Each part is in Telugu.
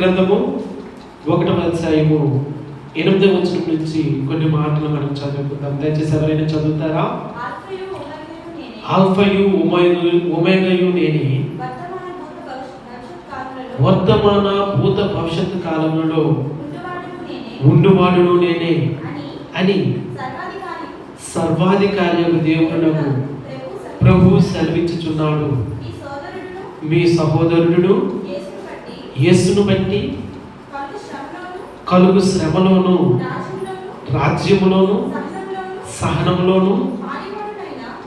గ్రంథము 1వ అధ్యాయము 8వ వచనం నుంచి కొన్ని మాటలు మనం చదువుకుందాం. దయచేసి ఎవరైనా చదువుతారా? ఆల్ఫయు ఒమేగాయు నేనే, వర్తమాన భూత భవిష్యత్తు కాలములలో ఉండువాడును నేనే అని సర్వాధికారి దేవుడునకు ప్రభు సెలవిచ్చుచున్నాడు. మీ సహోదరుడు యేసును బట్టి కలుగు శ్రమలోను, రాజ్యములోను, సహనములోను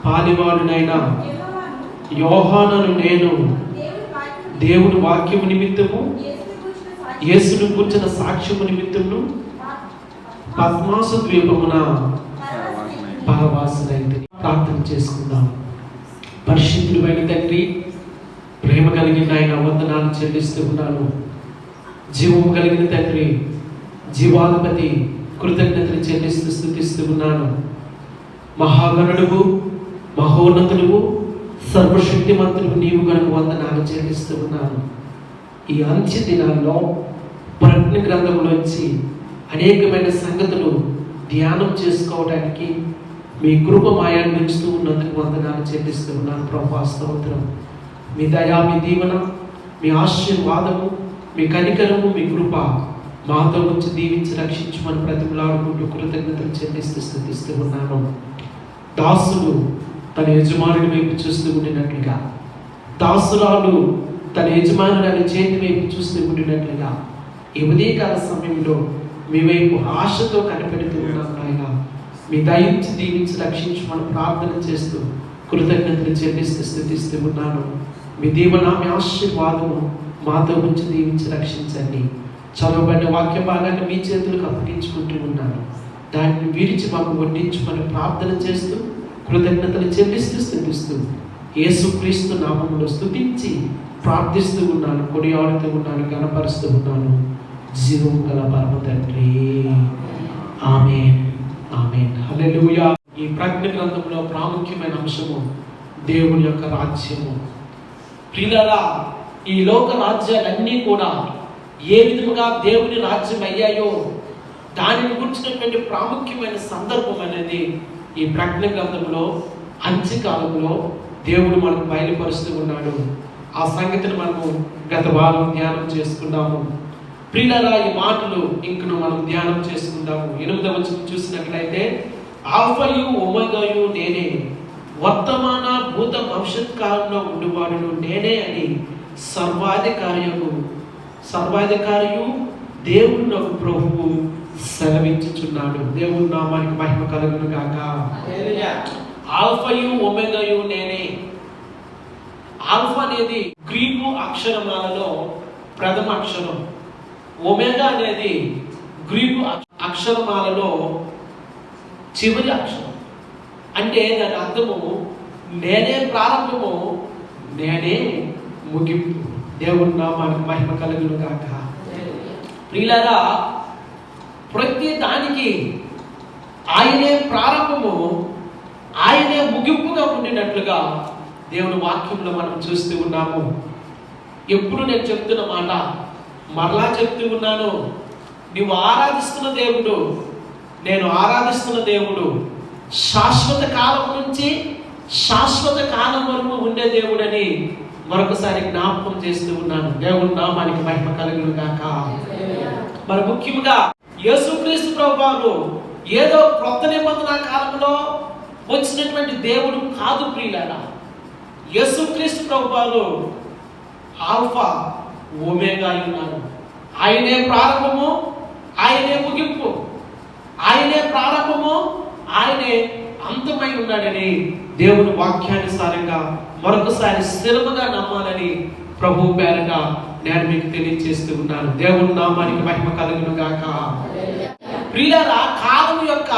పాలివాడునైనా యోహానును నేను దేవుని వాక్యము నిమిత్తము, యేసును గురించిన సాక్ష్యము నిమిత్తము పద్మాసు ద్వీపమున పరవాసునైంది. ప్రార్థన చేసుకుందాం. పరిశుద్ధుడైన తండ్రి, ప్రేమ కలిగిన ఆయన వందనాలు చెల్లిస్తూ ఉన్నాను. జీవము కలిగిన తండ్రి, జీవాధిపతి, కృతజ్ఞతలు చెల్లిస్తూ స్తుతిస్తూ ఉన్నాను. మహాగణుడువు, మహోన్నతుడువు, సర్వశక్తిమంతుడు నీవు గనుక వందనాలు చెల్లిస్తూ ఉన్నాను. ఈ అంత్య దినాల్లో ప్రజ్ఞ గ్రంథంలోంచి అనేకమైన సంగతులు ధ్యానం చేసుకోవడానికి మీ కృప మాయాన్ని ఉంచుతూ ఉన్నందుకు వందనాలు చెల్లిస్తూ ఉన్నాను. ప్రభా స్తోత్రం. మీ దయా, మీ దీవెన, మీ ఆశీర్వాదము, మీ కనికరము, మీ కృప మాతో ఉంచి దీవించి రక్షించమని ప్రతిమలాడుకుంటూ కృతజ్ఞతలు చెల్లిస్తూ స్తుతిస్తూ ఉన్నాను. దాసుడు తన యజమానుడి వైపు చూస్తూ ఉండినట్లుగా, దాసురాలు తన యజమానుడి చేతి వైపు చూస్తూ ఉండినట్లుగా ఈ ఉదయకాల సమయంలో మీ వైపు ఆశతో కనిపెడుతూ ఉన్నాను. ఆయన మీ దయించి దీవించి రక్షించమని ప్రార్థన చేస్తూ కృతజ్ఞతలు చెల్లిస్తూ స్తుతిస్తూ ఉన్నాను. మీ దీవెన, మీ ఆశీర్వాదము మాతో ఉంచి దీవించి రక్షించండి. చదవబడిన వాక్య భాగాన్ని మీ చేతులకు అప్పగించుకుంటూ ఉన్నాను. దాన్ని విరిచి మాకు వడ్డించమని ప్రార్థన చేస్తూ కృతజ్ఞతలు చెల్లిస్తూ స్తుతిస్తూ యేసుక్రీస్తు నామములో స్తుతించి ప్రార్థిస్తూ ఉన్నాను, కొనియాడుతూ ఉన్నాను, గణపరుస్తూ ఉన్నాను. జీవం గల పరమ తండ్రి. ఆమేన్, ఆమేన్, హల్లెలూయా. ఈ ప్రజ్ఞ గ్రంథంలో ప్రాముఖ్యమైన అంశము దేవుని యొక్క రాజ్యము. ప్రియులారా, ఈ లోక రాజ్యాలన్నీ కూడా ఏ విధముగా దేవుని రాజ్యం అయ్యాయో దానిని గురించినటువంటి ప్రాముఖ్యమైన సందర్భం అనేది ఈ ప్రజ్ఞ గ్రంథంలో అంత్యకాలంలో దేవుడు మనకు బయలుపరుస్తూ ఉన్నాడు. ఆ సంగతిని మనము గత వారం ధ్యానం చేసుకున్నాము. ప్రియులారా, ఈ మాటలు ఇంకను మనం ధ్యానం చేసుకుందాము. 8వ వచనం చూసినట్లయితే, ఆల్ఫయు ఒమేగాయు నేనే, వర్తమాన భూత భవిష్యత్ కాలంలో ఉండువాడును నేనే అని సర్వాధికారియు దేవుడు ప్రభువు సెలవించుచున్నాడు. దేవుని నామానికి మహిమ కలుగును గాక. ఆల్ఫయు ఒమేగాయు నేనే. ఆల్ఫా అనేది గ్రీకు అక్షరమాలలో ప్రథమ అక్షరం. ఒమేగా అనేది గ్రీకు అక్షరమాలలో చివరి అక్షరం. అంటే దాని అర్థము నేనే ప్రారంభము, నేనే ముగింపు. దేవుని నామానికి మహిమ కలుగును గాక. ప్రియులారా, ప్రతి దానికి ఆయనే ప్రారంభము, ఆయనే ముగింపుగా ఉండినట్లుగా దేవుని వాక్యంలో మనం చూస్తూ ఉన్నాము. ఎప్పుడు నేను చెప్తున్న మాట మరలా చెప్తూ ఉన్నాను. నీవు ఆరాధిస్తున్న దేవుడు, నేను ఆరాధిస్తున్న దేవుడు శాశ్వత కాలం నుంచి శాశ్వత కాలం వరకు ఉండే దేవుడని మరొకసారి జ్ఞాపకం చేస్తూ ఉన్నాను. దేవుని నామానికి మహిమ కలుగును గాక. మరి ముఖ్యంగా యేసుక్రీస్తు ప్రభువారు ఏదో క్రొత్త నిబంధన కాలంలో వచ్చినటువంటి దేవుడు కాదు ప్రియులారా. యేసుక్రీస్తు ప్రభువారు ఆల్ఫా ఒమేగా ఉన్నారు. ఆయనే ప్రారంభము, ఆయనే ముగింపు, ఆయనే ప్రారంభము, ఆయనే అంతమై ఉన్నాడని దేవుని వాక్యానుసారంగా మరొకసారి స్థిరముగా నమ్మాలని ప్రభు పేరట నేను మీకు తెలియజేస్తూ ఉన్నాను. దేవుని నామానికి మహిమ కలుగును గాక. ప్రియులారా, కాలం యొక్క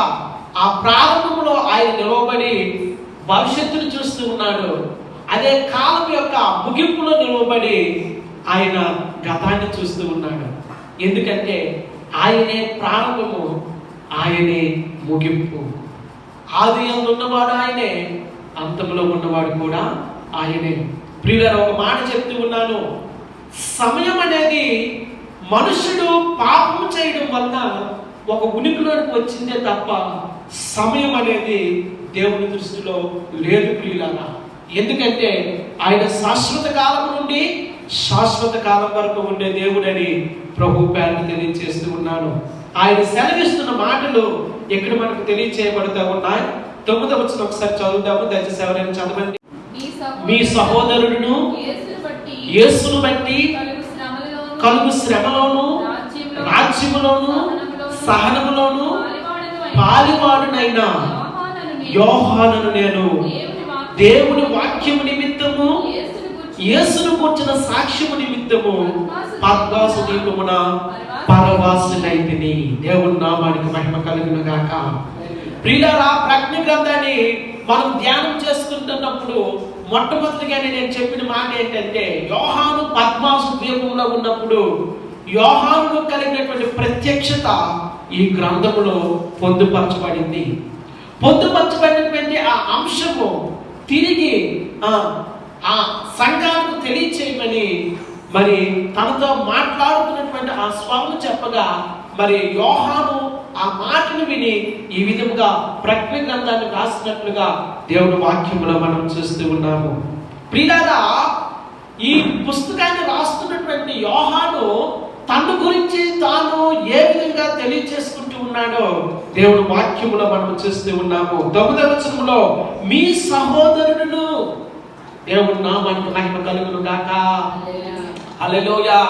ఆ ప్రారంభంలో ఆయన నిలవబడి భవిష్యత్తును చూస్తూ ఉన్నాడు. అదే కాలం యొక్క ముగింపులో నిలవబడి ఆయన గతాన్ని చూస్తూ ఉన్నాడు. ఎందుకంటే ఆయనే ప్రారంభము, ఆయనే ముగింపు. ఆది యందు ఉన్నవాడు ఆయనే, అంతంలో ఉన్నవాడు కూడా ఆయనే. ప్రియులారా, ఒక మాట చెప్తూ ఉన్నాను. సమయం అనేది మనుషుడు పాపం చేయడం వలన ఒక ఉనికిలోకి వచ్చిందే తప్ప సమయం అనేది దేవుని దృష్టిలో లేదు ప్రియులారా. ఎందుకంటే ఆయన శాశ్వత కాలం నుండి శాశ్వత కాలం వరకు ఉండే దేవుడని ప్రభు పేరును తెలియజేస్తూ ఉన్నాను. ఆయన సెలవిస్తున్న మాటలు ఎక్కడ మనకు తెలియచేయబడుతూ ఉన్నాయి. 9వ వచనం ఒకసారి చదువుదాము. దయచేసి ఎవరైనా చదవండి. మీ సహోదరుడును యేసును బట్టి కలుగు శ్రమలోను రాజ్యములోను సహనములోను పాలివాడునైన యోహానును నేను దేవుని వాక్యము నిమిత్తము యేసును కూర్చున్న సాక్ష్యము నిమిత్తము పద్మాసు దీపమున పరవాసులైతిని. దేవుని నామానికి మహిమ కలుగును గాక. ప్రియులారా, ప్రకటన గ్రంథాన్ని మనం ధ్యానం చేసుకుంటున్నప్పుడు మొట్టమొదటిగానే నేను చెప్పిన మాట ఏంటంటే, యోహాను పద్మాసు ద్వీపంలో ఉన్నప్పుడు యోహాను కలిగినటువంటి ప్రత్యక్షత ఈ గ్రంథములో పొందుపరచబడింది. పొందుపరచబడినటువంటి ఆ అంశము తిరిగి ఆ సంఘానికి తెలియచేయమని మరి తనతో మాట్లాడుతున్నటువంటి ఆ స్వామి చెప్పగా, మరి యోహాను ఆ మాటను విని ఈ విధముగా ప్రకటన గ్రంథాన్ని రాసినట్లుగా దేవుని వాక్యములో మనం చూస్తూ ఉన్నాము. ప్రియులారా, ఈ పుస్తకాన్ని రాస్తున్నటువంటి యోహాను తన గురించి తాను ఏ విధంగా తెలియచేసుకుంటూ ఉన్నాడో దేవుని వాక్యములో మనం చూస్తూ ఉన్నాము. 9వ వచనంలో మీ సహోదరుడును, దేవుని నామానికి మహిమ కలుగును గాక. హల్లెలూయా.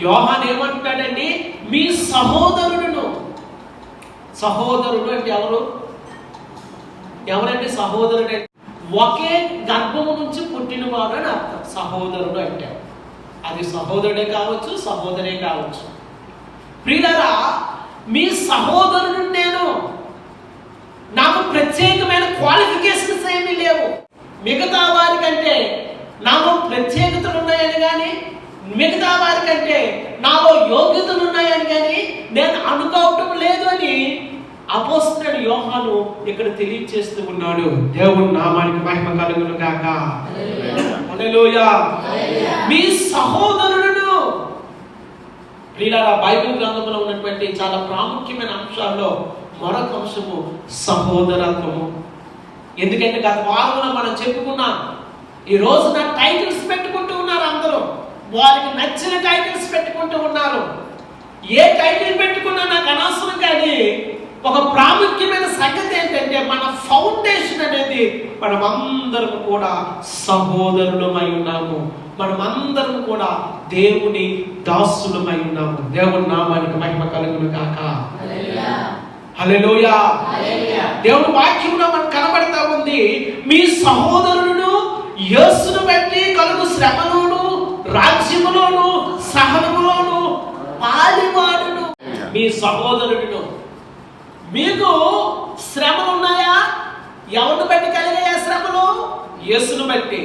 యోహాను ఏమంటున్నాడండి? మీ సహోదరుడును. సహోదరుడు అంటే ఎవరండి సహోదరుడు అంటే? ఒకే గర్భము నుంచి పుట్టినవాడు అని అర్థం. సహోదరుడు అంటే అది సహోదరుడే కావచ్చు, సహోదరే కావచ్చు. ప్రియులారా, మీ సహోదరుడు నేను. నాకు ప్రత్యేకమైన క్వాలిఫికేషన్స్ ఏమీ లేవు. మిగతా వారికంటే నాలో ప్రత్యేకతలు ఉన్నాయని కానీ, మిగతా వారికంటే నాలో యోగ్యతలు ఉన్నాయని కానీ నేను అనుకోవటం లేదు అని అపోస్తలుడు యోహాను ఇక్కడ తెలియజేస్తూ ఉన్నాడు. దేవుని నామానికి మహిమ కలుగును గాక. హల్లెలూయా. మీ సహోదరుడును. ప్రియులారా, బైబిల్ గ్రంథంలో ఉన్నటువంటి చాలా ప్రాముఖ్యమైన అంశాల్లో మరొక అంశము సహోదరత్వము. ఎందుకంటే గత వారంలో మనం చెప్పుకున్నాం, ఈ రోజున టైటిల్స్ పెట్టుకుంటూ ఉన్నారు అందరూ. వారికి నచ్చిన టైటిల్స్ పెట్టుకుంటూ ఉన్నారు. ఏ టైటిల్ పెట్టుకున్నా నాకు అనవసరం, కానీ ఒక ప్రాముఖ్యమైన సంగతి ఏంటంటే మన ఫౌండేషన్ అనేది మనమందరం కూడా సహోదరులమై ఉన్నాము. మనమందరం కూడా దేవుని దాసులమై ఉన్నాము. దేవుని నామానికి మహిమ కలుగును గాక. హల్లెలూయా. దేవుని వాక్యంలో మనకు కనబడతా ఉంది, మీ సహోదరులను యేసును బట్టి కలుగు శ్రమలోను రాజ్యములోను సహనములోను పాలివాడును. మీ సహోదరుడును. మీకు శ్రమలు ఉన్నాయా? ఎవరిని బట్టి కలిగే శ్రమలు? యేసును బట్టి.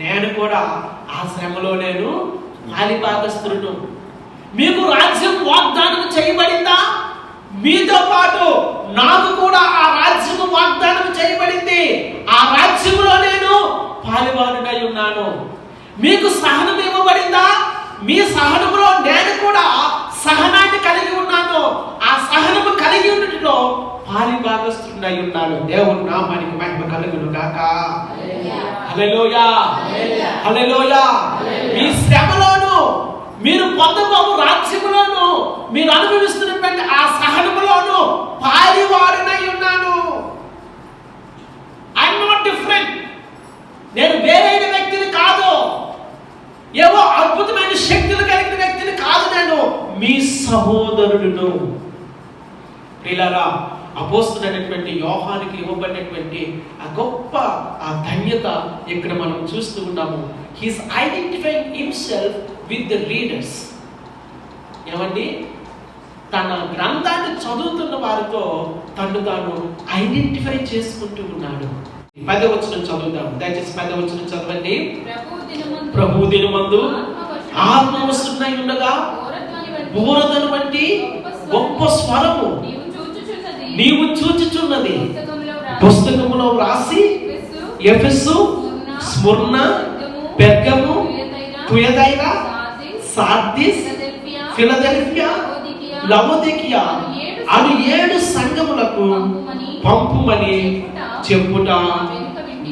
నేను కూడా ఆ శ్రమలో నేను పాలిభాగస్తులను. మీకు రాజ్యం వాగ్దానం చేయబడిందా? మీతో పాటు నాకు కూడా ఆ రాజ్యము వాగ్దానం చేయబడింది. ఆ రాజ్యములో నేను పాలివాడునై ఉన్నాను. మీకు సహనం ఇవ్వబడిందా? మీ సహనములో నేను కూడా సహనాన్ని కలిగి ఉన్నాను. ఆ సహనము కలిగి ఉన్నట్లో పాలిభాగస్తుడై ఉన్నాను. దేవుని నామానికి మహిమ కలుగును గాక. హల్లెలూయా. హల్లెలూయా. మీ శ్రమలోను, మీరు పొందబోవు రాజ్యములోను, మీరు అనుభవిస్తున్నటువంటి ఆ సహనములోను పాలివాడునై ఉన్నాను. I'm not different. నేను వేరైన వ్యక్తిని కాదు. ఏవో అద్భుతమైన శక్తులు కలిగిన వ్యక్తిని కాదు. నేను మీ సహోదరుడును. ప్రియులారా, అపోస్తలుడైనటువంటి యోహానుకి ఇవ్వబడినటువంటి ఆ గొప్ప ఆ ధన్యత ఇక్కడ మనం చూస్తూ ఉన్నాము. He's identifying himself with the readers. ఏమండి? తన గ్రంథాన్ని చదువుతున్న వారితో తను తాను ఐడెంటిఫై చేసుకుంటూ ఉన్నాడు. 10వ వచనం చదువుదాం. దయచేసి 10వ వచనం చదవండి. ప్రభు దినమందు ఆత్మవశుడై ఉండగా బోరదను వంటి గొప్ప స్వరము నీవు చూచుచున్నది పుస్తకములో రాసి Ephesus, Smyrna, Pergamum, Thyatira, Sardis, Philadelphia, Laodicea అను 7 సంఘములకు పంపుమని చెప్పుట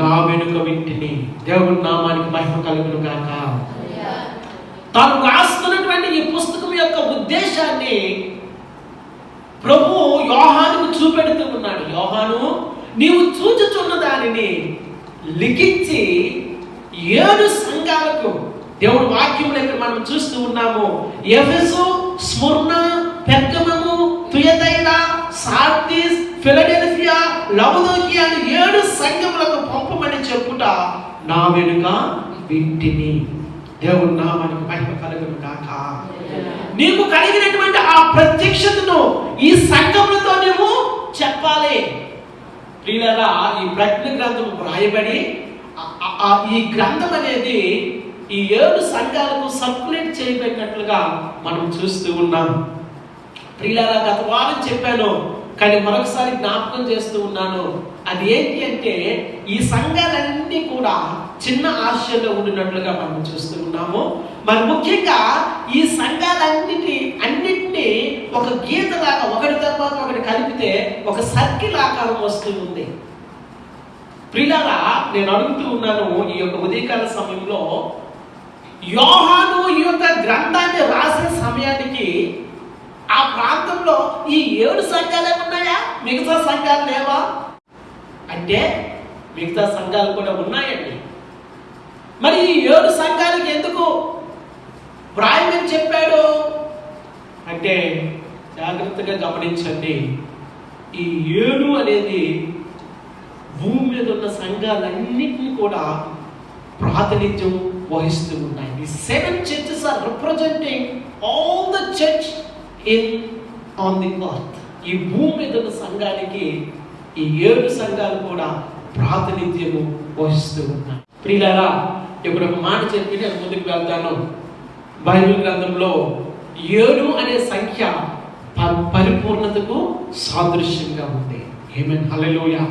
నా వెనుక వింటిని. దేవుని నామానికి మహిమ కలుగును గాక. తాను రాస్తున్నటువంటి ఈ పుస్తకం యొక్క ఉద్దేశాన్ని ప్రభు యోహానుకు చూపెడుతూ ఉన్నాడు. యోహాను, నీవు చూచుచున్న దానిని లిఖించి 7 సంఘాలకు, దేవుడు వాక్యంలో ఇక్కడ మనం చూస్తూ ఉన్నాము, ఎఫెసు, స్ముర్న, పెర్గమము, తుయతైరా, సార్దీస్, ఫిలడెల్ఫియా, లవోదికియా అని 7 సంఘములకు పంపమని చెప్పుట నా వెనుక వింటిని. దేవుని నామానికి మహిమ కలుగును గాక. నీకు కలిగినటువంటి ఆ ప్రత్యక్షతను ఈ సంఘములతో నీవు చెప్పాలి. ప్రియులారా, ఈ ప్రకటన గ్రంథం రాయబడి ఈ గ్రంథం అనేది ఈ 7 సంఘాలకు సర్క్యులేట్ చేయబడినట్లుగా మనం చూస్తూ ఉన్నాం. ప్రియులారా, గత వారం చెప్పాను, కానీ మరొకసారి జ్ఞాపకం చేస్తూ ఉన్నాను. అది ఏంటి అంటే, ఈ సంఘాలన్నీ కూడా చిన్న ఆశయంలో ఉండినట్లుగా మనం చూస్తూ ఉన్నాము. మరి ముఖ్యంగా ఈ సంఘాలన్నిటినీ ఒక గీతలాగా ఒకటి తర్వాత ఒకటి కలిపితే ఒక సర్కిల్ ఆకారం వస్తూ ఉంది. ప్రియులారా, నేను అడుగుతూ ఉన్నాను ఈ యొక్క ఉదయకాల సమయంలో, యోహాను ఈ యొక్క గ్రంథాన్ని రాసిన సమయానికి ఆ ప్రాంతంలో ఈ 7 సంఘాలే ఉన్నాయా? మిగతా సంఘాలు లేవా అంటే మిగతా సంఘాలు కూడా ఉన్నాయండి. మరి ఈ 7 సంఘాలకి ఎందుకు వ్రాయమని చెప్పాడు అంటే, జాగ్రత్తగా గమనించండి. ఈ 7 అనేది భూమి మీద ఉన్న సంఘాలన్నింటినీ కూడా ప్రాతినిధ్యం వహిస్తూ ఉన్నాయి. The 7 churches are representing all the church on the earth. ఈ భూమి మీద ఉన్న సంఘానికి ఈ 7 సంఘాలు కూడా ప్రాతినిధ్యము వహిస్తూ ఉన్నాయి. ప్రియులారా, ఇప్పుడు ఒక మాట చెప్పి నేను ముందుకు వెళ్తాను. బైబిల్ గ్రంథంలో 7 అనే సంఖ్య పరిపూర్ణతకు సాదృశ్యంగా ఉంది. ఆమేన్, హల్లెలూయా.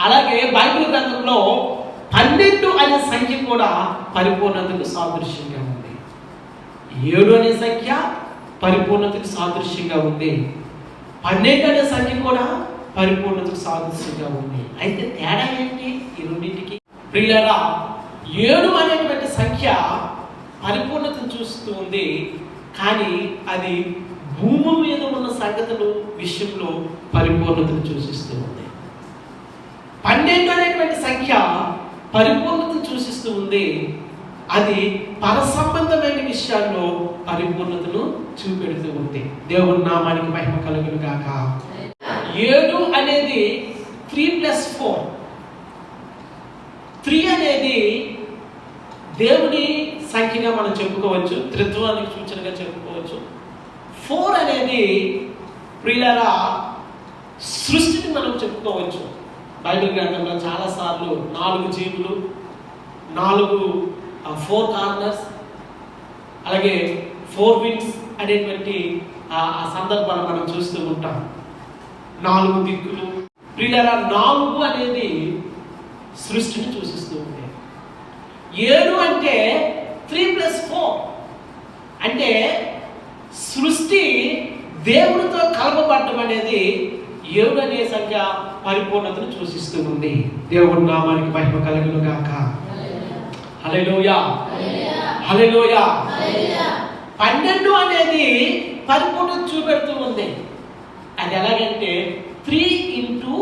అలాగే బైబిల్ గ్రంథంలో 12 అనే సంఖ్య కూడా పరిపూర్ణతకు సాదృశ్యంగా ఉంది. 7 అనే సంఖ్య పరిపూర్ణతకు సాదృశ్యంగా ఉంది. 12 అనే సంఖ్య కూడా పరిపూర్ణతకు సాదృశ్యంగా ఉంది. అయితే తేడా ఏంటి ఈ రెండింటికి? ప్రియులారా, 7 అనేటువంటి సంఖ్య పరిపూర్ణతను చూస్తూ ఉంది, కానీ అది భూమి మీద ఉన్న సంగతుల విషయంలో పరిపూర్ణతను సూచిస్తూ ఉంది. 12 అనేటువంటి సంఖ్య పరిపూర్ణతను సూచిస్తూ ఉంది, అది పర సంబంధమైన విషయాల్లో పరిపూర్ణతను చూపెడుతూ ఉంది. దేవుని నామానికి మహిమ కలుగును గాక. 7 అనేది 3+4. 3 అనేది దేవుని సంఖ్యగా మనం చెప్పుకోవచ్చు, త్రిత్వానికి సూచనగా చెప్పుకోవచ్చు. 4 అనేది ప్రియులారా సృష్టిని మనం చెప్పుకోవచ్చు. బైబిల్ గ్రంథంలో చాలాసార్లు 4 జీవులు, 4 కార్నర్స్, అలాగే 4 వింగ్స్ అనేటువంటి ఆ సందర్భాన్ని మనం చూస్తూ ఉంటాం. 4 దిక్కులు. ప్రియులారా, 4 అనేది సృష్టిని సూచిస్తూ ఉంది. 7 అంటే 3+4 అంటే సృష్టి దేవుడితో కలపబడటం అనేది 7 అనే సంఖ్య పరిపూర్ణతను సూచిస్తూ ఉంది. దేవుని నామానికి మహిమ కలుగును గాక. హల్లెలూయా, హల్లెలూయా. 12 అనేది పరిపూర్ణత చూపెడుతూ ఉంది. అది ఎలాగంటే 3 into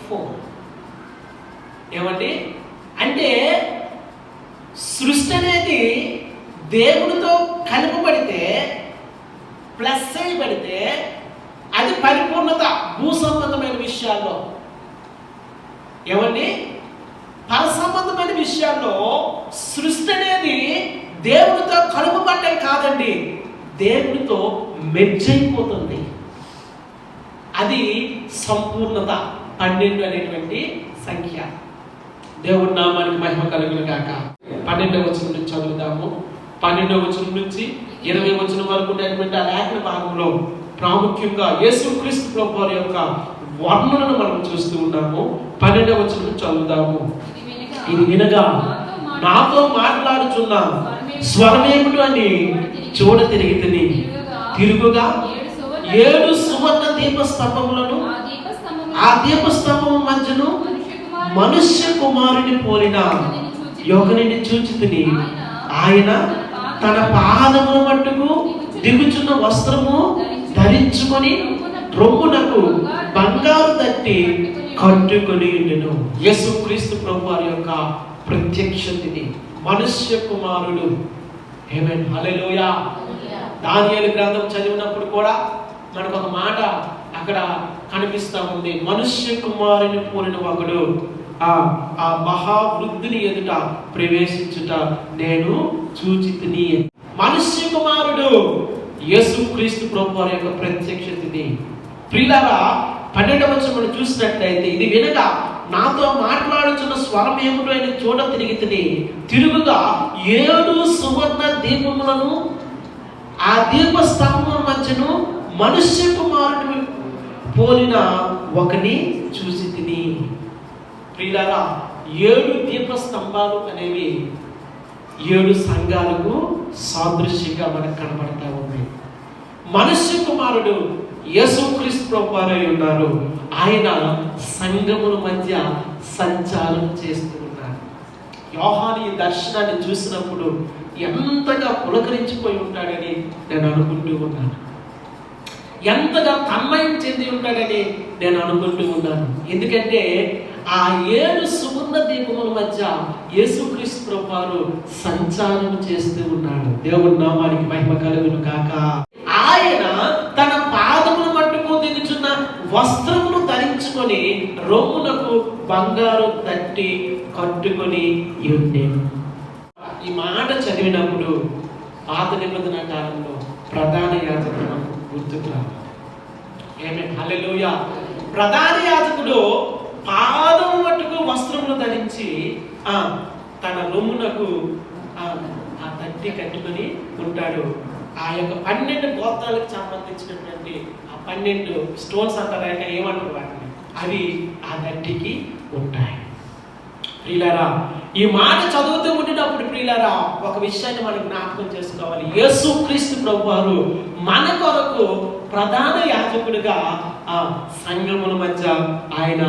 4. ఏమండి అంటే సృష్టి అనేది దేవుడితో కలుపబడితే, ప్లస్ చేయబడితే అది పరిపూర్ణత భూ సంబంధమైన విషయాల్లో. ఏమండి, పర సంబంధమైన విషయాల్లో సృష్టి అనేది దేవుడితో కలుపబడ్డం కాదండి, దేవుడితో మెర్జ్ అయిపోతుంది. అది సంపూర్ణత. 12 అనేటువంటి సంఖ్య. దేవుడి నామానికి మహిమ కలుగును గాక. 12వ వచనం నుంచి చదువుదాము. 12వ వచనం నుంచి 20వ వచనం వరకు ఉన్నటువంటి ఆ లేఖన భాగంలో ప్రాముఖ్యంగా యేసుక్రీస్తు ప్రభువారి యొక్క వర్ణనను మనం చూస్తూ ఉన్నాము. 12వ వచనం నుంచి చదువుదాము. ఇది వినగా నాతో మాట్లాడుచున్న స్వరమేమిటో అని చూడ తిరిగి తిరుగుగా 7 సువర్ణ దీపస్తంభములను ఆ దీపస్తంభము మధ్యను మనుష్య కుమారుని పోలిన యోగనిని చూచితిని. ఆయన తన పాదముల మట్టుకు దిగుచున్న వస్త్రము ధరించుకొని రొమ్మునకు బంగారు తట్టి కట్టుకొని ఉండెను. యేసుక్రీస్తు ప్రభువారి యొక్క ప్రత్యక్షతని మనుష్య కుమారుడు. ఆమేన్, హల్లెలూయా. దానియేలు గ్రంథం చదివినప్పుడు కూడా మనకు ఒక మాట అక్కడ కనిపిస్తా ఉంది. మనుష్య కుమారుని పోలిన ఒకడు ఆ మహావృద్ధుని ఎదుట ప్రవేశించుట నేను చూచితిని. మనుష్య కుమారుడు యేసుక్రీస్తు ప్రభువారి యొక్క ప్రత్యక్షతని. ప్రియులారా, 12వ వచనం చూసినట్లయితే, ఇది వినగా నాతో మాట్లాడుతున్న స్వరం ఏమిటో ఆయన చూడ తిరిగితిని. తిరుగుగా 7 సువర్ణ దీపములను ఆ దీపస్తంభం మధ్యను మనుష్య కుమారుని పోలిన ఒకని చూసి తిని. ప్రియులారా, 7 దీపస్తంభాలు అనేవి 7 సంఘాలకు సాదృశ్యంగా మనకు కనబడతా ఉంది. మనుష్య కుమారుడు యేసుక్రీస్తు ప్రభువారై ఉన్నారు. ఆయన సంఘముల మధ్య సంచారం చేస్తూ ఉన్నారు. యోహాను ఈ దర్శనాన్ని చూసినప్పుడు ఎంతగా పులకరించిపోయి ఉంటాడని నేను అనుకుంటూ ఉన్నాను. ఎంతగా తన్మయం చెంది ఉంటాడని నేను అనుకుంటూ ఉన్నాను. ఎందుకంటే ఆ 7 సువర్ణ దీపముల మధ్య యేసుక్రీస్తు ప్రభువారు సంచారం చేస్తూ ఉన్నాడు. దేవుడి నామానికి మహిమ కలుగును గాక. ఆయన తన పాదముల మట్టుకు దిగుచున్న వస్త్రమును ధరించుకొని రొమ్మునకు బంగారు తట్టి కట్టుకొని ఉండెను. ఈ మాట చదివినప్పుడు పాత నిబంధన కాలంలో ప్రధాన యాజకుడు నాకు గుర్తుకు రావాలి. ఆమేన్, హల్లెలూయా. ప్రధాన యాజకుడు పాదము మట్టుకు వస్త్రమును ధరించి తన రొమ్మునకు ఆ తట్టి కట్టుకొని ఉంటాడు. ఆ యొక్క 12 గోత్రాలకు సంబంధించినటువంటి ఆ 12 స్టోన్స్ అంటారు, ఏమంటారు వాటిని, అవి ఆ తట్టికి ఉంటాయి. ప్రియులారా, ఈ మాట చదువుతూ ఉండినప్పుడు ప్రియులారా, ఒక విషయాన్ని మనం జ్ఞాపకం చేసుకోవాలి. యేసుక్రీస్తు ప్రభువారు మన కొరకు ప్రధాన యాజకుడిగా ఆ సంఘముల మధ్య ఆయన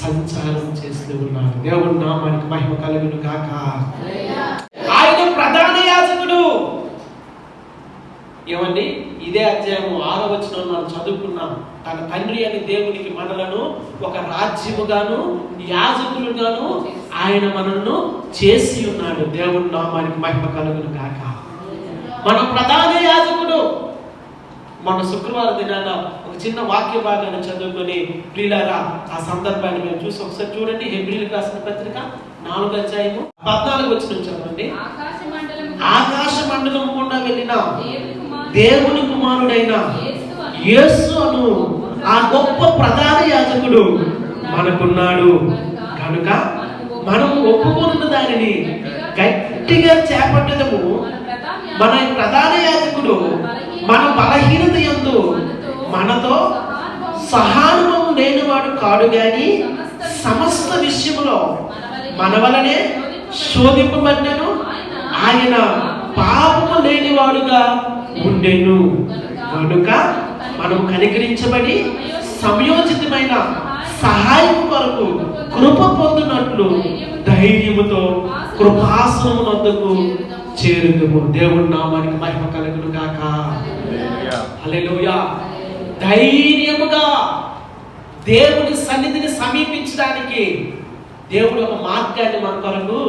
సంచారం చేస్తూ ఉన్నారు. దేవుడి నామానికి మహిమ కలుగును గాక. ఆయన ప్రధాన యాజకుడు. ఏమండి, ఇదే అధ్యాయం 6వ వచనం మనం చదువుకున్నాం. తన తండ్రి అని దేవునికి మనలను ఒక రాజ్యముగాను యాజకులుగాను ఆయన మనల్ని చేసి ఉన్నాడు. దేవుడి నామానికి మహిమ కలుగును గాక. మన ప్రధాన యాజకుడు. మన శుక్రవారం దినాన ఒక చిన్న వాక్య భాగాన్ని చదువుకొని ప్రియులారా ఆ సందర్భాన్ని మేము చూసి ఒకసారి చూడండి. హెబ్రీయులకు రాసిన పత్రిక 4వ అధ్యాయము 14వ వచనం చదవండి. ఆకాశ మండలం గుండా వెళ్ళిన దేవుని కుమారుడైన యేసు అను ఆ గొప్ప ప్రధాన యాజకుడు మనకున్నాడు కనుక మనం ఒప్పుకున్న దానిని గట్టిగా చేపట్టదము. మన ప్రధాన యాజకుడు మన బలహీనత యందు మనతో సహానుభవం లేనివాడు కాడు గాని సమస్త విషయంలో మన వలనే శోధింపబడినను ఆయన పాపము లేనివాడుగా ఉండెను కనుక మనం కనికరించబడి సమయోచితమైన సహాయం కొరకు కృప పొందినట్లు ధైర్యముతో కృపాసనము వద్దకు చేరుదుము. దేవుడి నామానికి మహిమ కలుగును గాక. హల్లెలూయా. ధైర్యముగా దేవుని సన్నిధిని సమీపించడానికి దేవుడు ఒక మార్గాన్ని మన కొరకు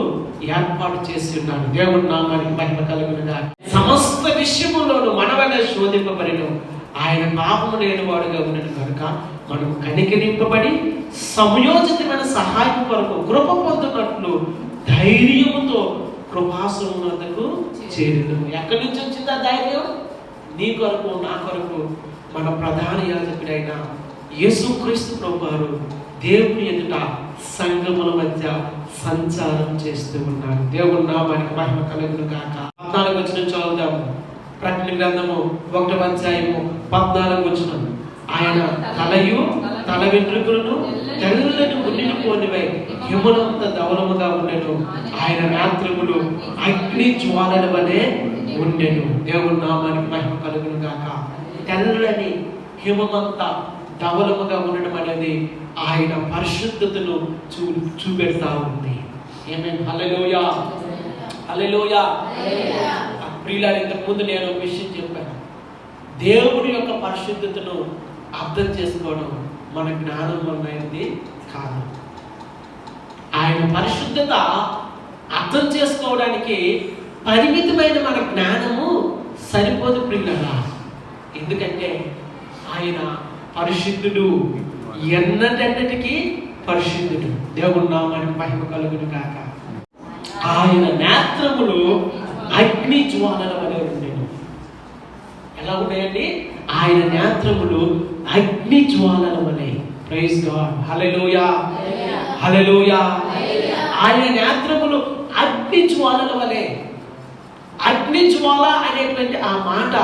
ఏర్పాటు చేసి ఉన్నాడు. దేవుడి నామానికి మహిమ కలుగును గాక. సమస్త విషయములోను మన వల్ల శోధింపబడిను ఆయన పాపము లేనివాడుగా ఉన్నది కనుక మనం కనికరింపబడి సమయోచితమైన సహాయం కొరకు కృప పొందునట్లు ధైర్యముతో కృపాసనం వద్దకు చేరుదుము. ఎక్కడి నుంచి వచ్చింది ఆ ధైర్యం? నీ కొరకు నా కొరకు మన ప్రధాన యాజకుడైన యేసుక్రీస్తు ప్రభువారు దేవుని ఎదుట సంఘముల మధ్య సంచారం చేస్తూ ఉన్నారు. దేవుడి నామానికి మహిమ కలుగును గాక. 14వ వచనం చదువుదాము. ప్రకటన గ్రంథము 1వ అధ్యాయము 14వ వచనం. ఆయన తలయు తల వెంట్రుకలను తెల్లని ఉన్నిని పోనివై హిమనంత ధవలముగా ఉండెను. ఆయన రాత్రములు అగ్ని జ్వాలల వలె ఉండెను. దేవుడి నామానికి మహిమ కలుగును గాక. తెల్లని హిమమంత ధవలముగా ఉండడం అనేది ఆయన పరిశుద్ధతను చూపెడతా ఉంది. ఏమేం హల్లెలూయా, హల్లెలూయా. ప్రియులారా, ఇంతకుముందు నేను ఒక విషయం చెప్పాను. దేవుని యొక్క పరిశుద్ధతను అర్థం చేసుకోవడం మన జ్ఞానం అనేది కాదు. ఆయన పరిశుద్ధత అర్థం చేసుకోవడానికి పరిమితమైన మన జ్ఞానము సరిపోదు ప్రియులారా. ఎందుకంటే ఆయన పరిశుద్ధుడు, ఎన్నటన్నిటికీ పరిశుద్ధుడు. దేవుని నామానికి మహిమ కలుగును గాక. ఆయన నేత్రములు అగ్ని జ్వాలల వలె ఉండేను. ఎలా ఉన్నాయండి? ఆయన నేత్రములు అగ్ని జ్వాలల వలె. ప్రైజ్ గాడ్, హల్లెలూయా, హల్లెలూయా. ఆయన నేత్రములు అగ్ని జ్వాలల వలె. అగ్ని జ్వాల అనేటువంటి ఆ మాట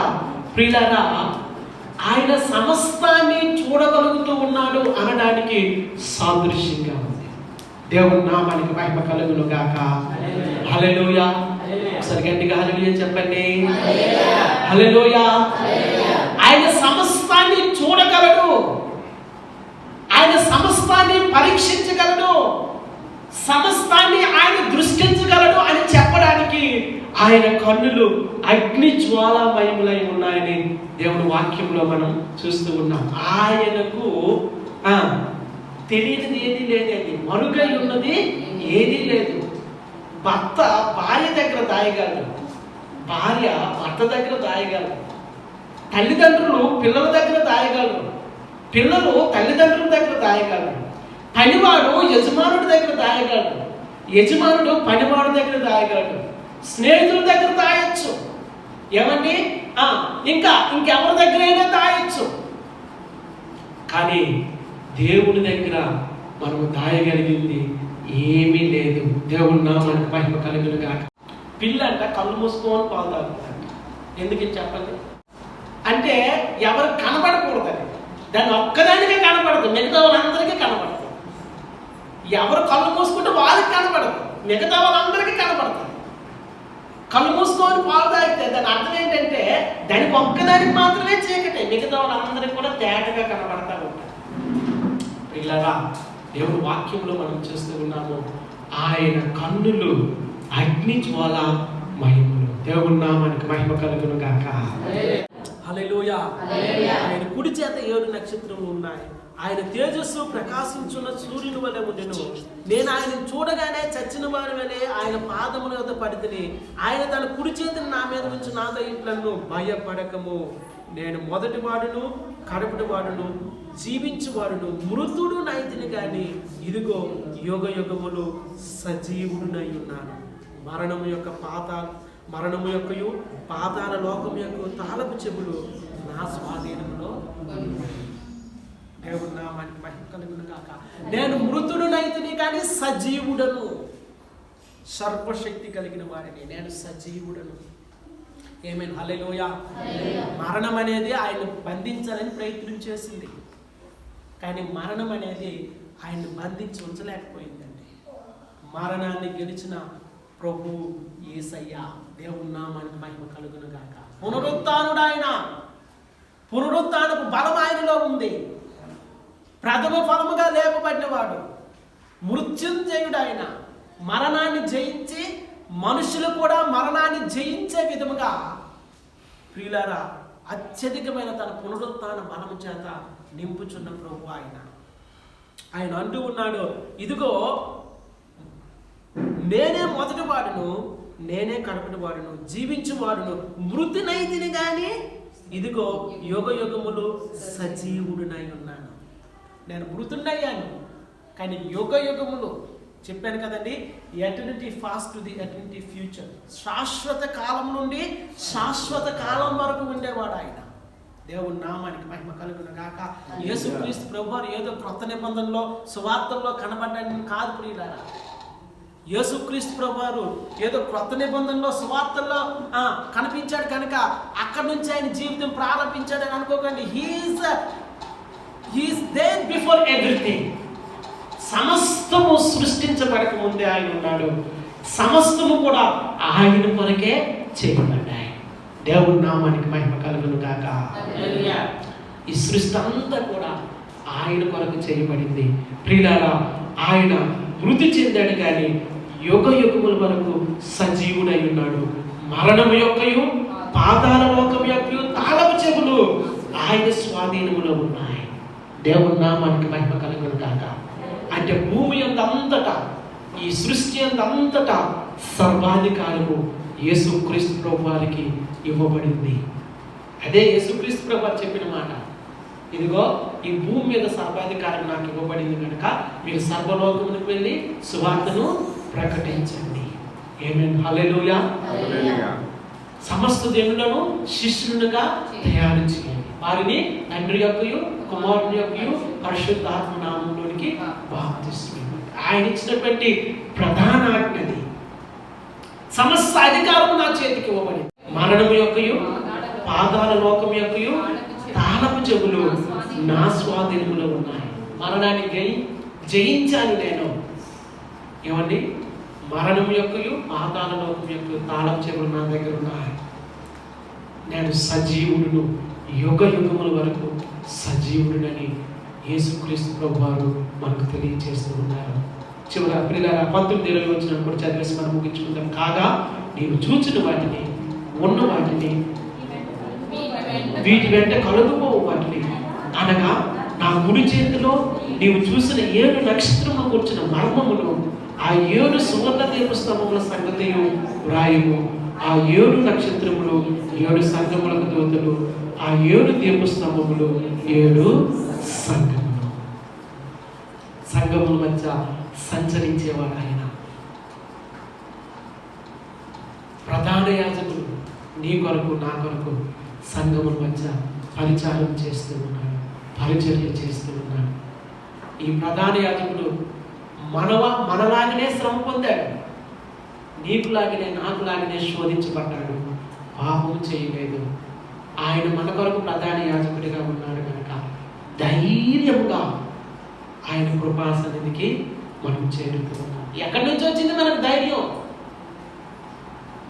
ప్రియులారా, ఆయన సమస్తాన్ని చూడగలుగుతూ ఉన్నాడు అనడానికి సాదృశ్యంగా ఉంది. దేవుని నామానికి మహిమ కలుగును గాక. హల్లెలూయా. ఒకసారి గట్టిగా హల్లెలూయా చెప్పండి. హల్లెలూయా. ఆయన సమస్తాన్ని చూడగలడు, ఆయన సమస్తాన్ని పరీక్షించగలడు, సమస్తాన్ని ఆయన దృష్టించగలడు అని చెప్పడానికి ఆయన కన్నులు అగ్ని జ్వాలామయములై ఉన్నాయని దేవుని వాక్యంలో మనం చూస్తూ ఉన్నాం. ఆయనకు తెలియనిది ఏది లేదండి, మరుగై ఉన్నది ఏదీ లేదు. భర్త భార్య దగ్గర దాయగలడు, భార్య భర్త దగ్గర దాయగలరు, తల్లిదండ్రులు పిల్లల దగ్గర దాయగలరు, పిల్లలు తల్లిదండ్రుల దగ్గర దాయగలరు, పనివాడు యజమానుడి దగ్గర దాయగలడు, యజమానుడు పనివాడు దగ్గర దాయగలడు, స్నేహితుల దగ్గర దాయొచ్చు, ఏమండి ఇంకెవరి దగ్గరైనా దాయొచ్చు. కానీ దేవుని దగ్గర మనము దాయగలిగింది ఏమీ లేదు. దేవుని నామానికి మహిమ కలుగును గాక. పిల్లంట కళ్ళు మూసుకొని పాలు తాగుతాడు. ఎందుకు చెప్పండి? అంటే ఎవరు కనబడకూడదని. దాన్ని ఒక్కదానికే కనబడదు, మిగతా వాళ్ళందరికీ కనబడదు. ఎవరు కళ్ళు మూసుకుంటే వాళ్ళకి కనబడదు, మిగతా వాళ్ళందరికీ కనబడతారు. కళ్ళు మూసుకొని పాలు తాగితే దాని అర్థం ఏంటంటే దానికి ఒక్కదానికి మాత్రమే చీకటే, మిగతా వాళ్ళందరికీ కూడా తేటగా కనబడతా ఉంటారు. పిల్లరా, దేవుని వాక్యంలో మనం చూస్తూ ఉన్నాము, ఆయన కన్నులు అగ్ని జ్వాల మహిమలు. దేవుని నామానికి మహిమ కలుగును గాక. హల్లెలూయా. ఆయన కుడి చేత 7 నక్షత్రములు ఉన్నాయి. ఆయన తేజస్సు ప్రకాశించున్న సూర్యుని వలె ఉండెను. నేను ఆయన చూడగానే చచ్చిన వారి వలె ఆయన పాదముల వద్ద పడితిని. ఆయన తన కుడి చేతిని నా మీద నుంచి నాతో ఇట్లను, భయపడకము, నేను మొదటి వాడును కడపటి వాడును జీవించువాడును, మృతుడు నైతిని గాని ఇదిగో యుగ యుగములు సజీవుడునై ఉన్నాను. మరణము యొక్కయు పాతాల లోకము యొక్క తాళపు చెవులు నా స్వాధీనంలో. దేవుని నామానికి మహిమ కలుగును గాక. నేను మృతుడునైతిని కానీ సజీవుడను, సర్వశక్తి కలిగిన వాడిని, నేను సజీవుడను. ఏమేన్ హల్లెలూయా. మరణం అనేది ఆయన బంధించాలని ప్రయత్నం చేసింది, కానీ మరణం అనేది ఆయన్ని బంధించి ఉంచలేకపోయిందండి. మరణాన్ని గెలిచిన ప్రభు యేసయ్య. దేవుని నామానికి మహిమ కలుగును గాక. పునరుత్థానుడు ఆయన, పునరుత్థానపు బలం ఆయనలో ఉంది. ప్రథమ ఫలముగా లేపబడినవాడు, మృత్యుంజయుడు ఆయన. మరణాన్ని జయించి మనుషులు కూడా మరణాన్ని జయించే విధముగా ప్రియులారా అత్యధికమైన తన పునరుత్థాన బలము చేత నింపుచున్న ప్రభు ఆయన. ఆయన అంటూ ఉన్నాడు, ఇదిగో నేనే మొదటి వాడును, నేనే కడపటి వాడును, జీవించువాడును, మృతినైతిని గాని ఇదిగో యుగ యుగములు సజీవుడునై ఉన్నాను. నేను మృతుడయ్యాను కానీ యుగ యుగములు, చెప్పాను కదండి, eternity fast to the eternity future. శాశ్వత కాలం నుండి శాశ్వత కాలం వరకు ఉండేవాడు ఆయన. దేవుని నామానికి మహిమ కలుగును గాక. యేసుక్రీస్తు ప్రభువారు ఏదో క్రొత్త నిబంధనలో సువార్తల్లో కనబడ్డాడని కాదు ప్రియులారా. యేసుక్రీస్తు ప్రభువారు ఏదో క్రొత్త నిబంధనలో సువార్తల్లో కనిపించాడు కనుక అక్కడి నుంచి ఆయన జీవితం ప్రారంభించాడని అనుకోకండి. He's there before everything. సమస్తము సృష్టించబడక ముందే ఆయన ఉన్నాడు. సమస్తము కూడా ఆయన కొరకే చేయబడ్డాయి. దేవుడి నామానికి మహిమ కలుగును గాక. ఈ సృష్టి అంతా కూడా ఆయన కొరకు చేయబడింది. ప్రియులారా, ఆయన మృతి చెందాడు కానీ యుగ యుగముల వరకు సజీవుడై ఉన్నాడు. మరణము యొక్కయు పాతాళ లోకం యొక్క తాళపు చెవులు ఆయన స్వాధీనములో ఉన్నాయి. దేవుని నామానికి మహిమ కలుగును గాక. అంటే భూమి అంతటా, ఈ సృష్టి అంతటా సర్వాధికారము యేసుక్రీస్తు ప్రభు వారికి ఇవ్వబడింది. అదే యేసుక్రీస్తు ప్రభు వారు చెప్పిన మాట, ఇదిగో ఈ భూమి మీద సర్వాధికారం నాకు ఇవ్వబడింది కనుక మీరు సర్వలోకమునికి వెళ్ళి సువార్తను ప్రకటించండి. ఆమేన్, హల్లెలూయా. సమస్త జనులను శిష్యులుగా తయారు చేయండి, వారిని తండ్రి యొక్కయు కుమారుని యొక్కయు పరిశుద్ధాత్మ నామములోనికి బాప్తిస్మం ఇవ్వండి. ఆయన ఇచ్చినటువంటి ప్రధాన ఆజ్ఞది. సమస్త అధికారం నా చేతికి ఇవ్వబడింది. మరణము యొక్కయు పాతాళ లోకం యొక్కయు తాళపు చెవులు నా స్వాధీనములో ఉన్నాయి. మరణాన్ని జయించాలి నేను. ఏమండి? మరణం యొక్కయు పాతాళ లోకం యొక్క తాళపు చెవులు నా దగ్గర ఉన్నాయి. నేను సజీవుడును, యుగ యుగముల వరకు సజీవుడునని యేసుక్రీస్తు ప్రభు వారు మనకు తెలియజేస్తూ ఉన్నారు. చివరి ప్రియులారా 19 వచ్చినప్పుడు చదివేసి మనం ముగించుకుందాం. కాగా నీవు చూచిన వాటిని, ఉన్న వాటిని, వీటి వెంట కలుగుపోవు వాటిని, అనగా నా కుడి చేతిలో నీవు చూసిన 7 నక్షత్రములు కూర్చున్న మర్మములు, ఆ 7 సువర్ణ దీపస్తంభముల సంగతియు వ్రాయుము. ఆ 7 నక్షత్రములు 7 సంఘములకు దూతలు, ఆ 7 దీపస్తంభములు 7 సంఘములు. సంఘముల మధ్య సంచరించేవాడు ఆయన. ప్రధాన యాజకుడు నీ కొరకు నా కొరకు సంఘముల మధ్య పరిచారం చేస్తూ ఉన్నాడు, పరిచర్య చేస్తూ ఉన్నాడు. ఈ ప్రధాన యాజకుడు మనలాగనే శ్రమ పొందాడు, నీకులాగనే నాకులాగనే శోధించబడ్డాడు, పాపం చేయలేదు. ఆయన మన కొరకు ప్రధాన యాజకుడిగా ఉన్నాడు కనుక ధైర్యంగా ఆయన కృపా సన్నిధికి మనం చేరుతూ ఉన్నాం. ఎక్కడి నుంచి వచ్చింది మనకు ధైర్యం?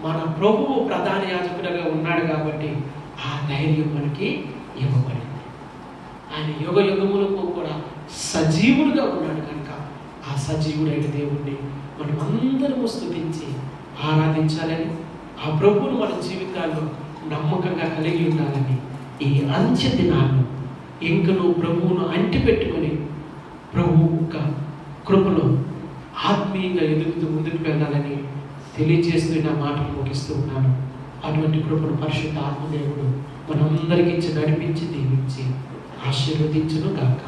మన ప్రభువు ప్రధాన యాజకుడిగా ఉన్నాడు కాబట్టి ఆ ధైర్యం మనకి ఇవ్వబడింది. ఆయన యుగ యుగములకు కూడా సజీవుడిగా ఉన్నాడు కనుక ఆ సజీవుడైన దేవుణ్ణి మనం అందరము స్తుతించి ఆరాధించాలని, ఆ ప్రభువును మన జీవితాల్లో నమ్మకంగా కలిగి ఉండాలని, ఈ అంత్య దినాల్లో ఇంక నువ్వు ప్రభువును అంటిపెట్టుకొని ప్రభువు యొక్క కృపలో ఆత్మీయంగా ఎదుగుతూ ముందుకు వెళ్ళాలని తెలియజేస్తూ నా మాటలు ముగిస్తూ ఉన్నాను. అటువంటి కృపను పరిశుద్ధ ఆత్మదేవుడు మనందరికీ నడిపించి దీవించి ఆశీర్వదించును గాక.